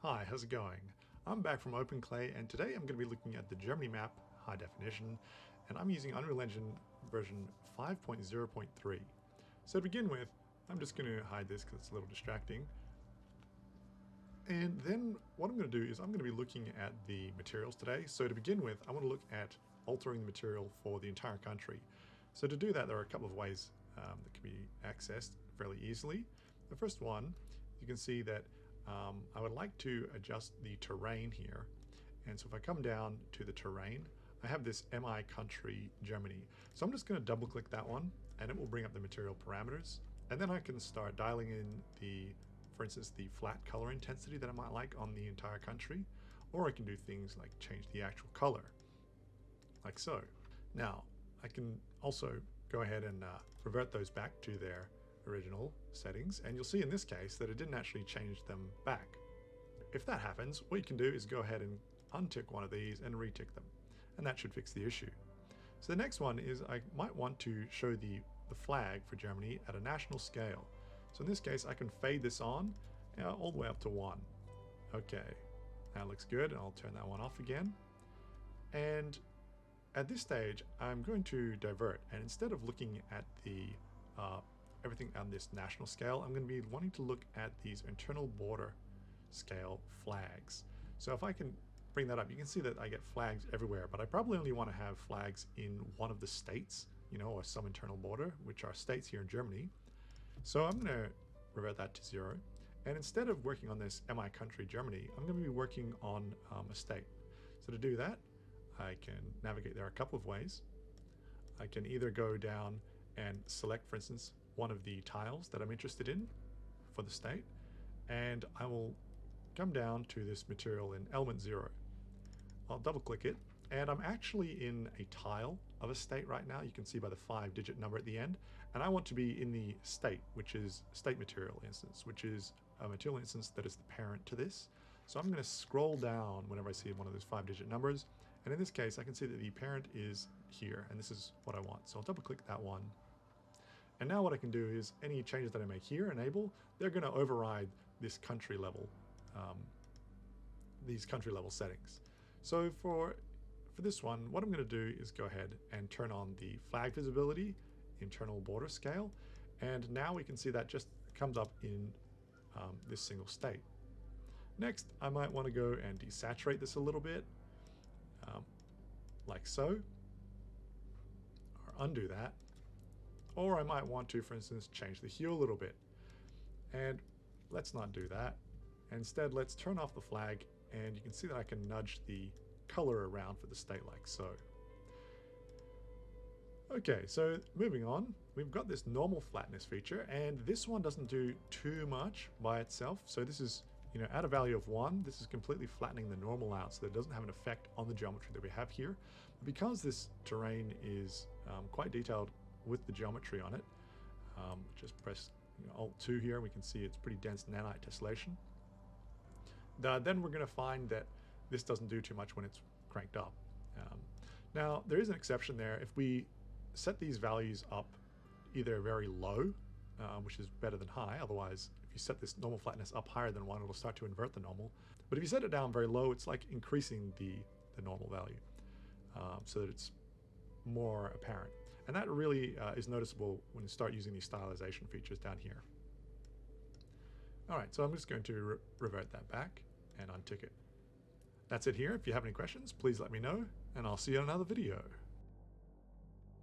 Hi, how's it going? I'm back from Openclay and today I'm going to be looking at the Germany map, high definition, and I'm using Unreal Engine version 5.0.3. So to begin with, I'm just going to hide this because it's a little distracting. And then what I'm going to do is I'm going to be looking at the materials today. So to begin with, I want to look at altering the material for the entire country. So to do that, there are a couple of ways that can be accessed fairly easily. The first one, you can see that I would like to adjust the terrain here. And so if I come down to the terrain, I have this MI country Germany. So I'm just going to double click that one and it will bring up the material parameters. And then I can start dialing in the, for instance, the flat color intensity that I might like on the entire country. Or I can do things like change the actual color, like so. Now, I can also go ahead and revert those back to their original settings, and you'll see in this case that it didn't actually change them back. If that happens, what you can do is go ahead and untick one of these and retick them, and that should fix the issue. So the next one is I might want to show the flag for Germany at a national scale. So in this case, I can fade this on all the way up to 1. Okay, that looks good, and I'll turn that one off again. And at this stage, I'm going to divert, and instead of looking at the everything on this national scale, I'm going to be wanting to look at these internal border scale flags. So if I can bring that up, you can see that I get flags everywhere, but I probably only want to have flags in one of the states, or some internal border, which are states here in Germany. So I'm going to revert that to 0. And instead of working on this MI country Germany, I'm going to be working on a state. So to do that, I can navigate there a couple of ways. I can either go down and select, for instance, one of the tiles that I'm interested in for the state, and I will come down to this material in element 0. I'll double click it, and I'm actually in a tile of a state right now. You can see by the 5-digit number at the end, and I want to be in the state, which is state material instance, which is a material instance that is the parent to this. So I'm going to scroll down whenever I see one of those 5-digit numbers, and in this case I can see that the parent is here, and this is what I want. So I'll double click that one. And now what I can do is any changes that I make here, enable, they're going to override this country level, these country level settings. So for this one, what I'm going to do is go ahead and turn on the flag visibility, internal border scale, and now we can see that just comes up in this single state. Next, I might want to go and desaturate this a little bit, like so, or undo that. Or I might want to, for instance, change the hue a little bit. And let's not do that. Instead, let's turn off the flag, and you can see that I can nudge the color around for the state like so. Okay, so moving on, we've got this normal flatness feature, and this one doesn't do too much by itself. So this is, at a value of 1, this is completely flattening the normal out, so that it doesn't have an effect on the geometry that we have here. But because this terrain is quite detailed with the geometry on it, just press Alt-2 here, we can see it's pretty dense nanite tessellation. Then we're going to find that this doesn't do too much when it's cranked up. Now there is an exception there. If we set these values up either very low, which is better than high, otherwise if you set this normal flatness up higher than 1, it'll start to invert the normal. But if you set it down very low, it's like increasing the normal value, so that it's more apparent. And that really is noticeable when you start using these stylization features down here. Alright, so I'm just going to revert that back and untick it. That's it here. If you have any questions, please let me know, and I'll see you in another video.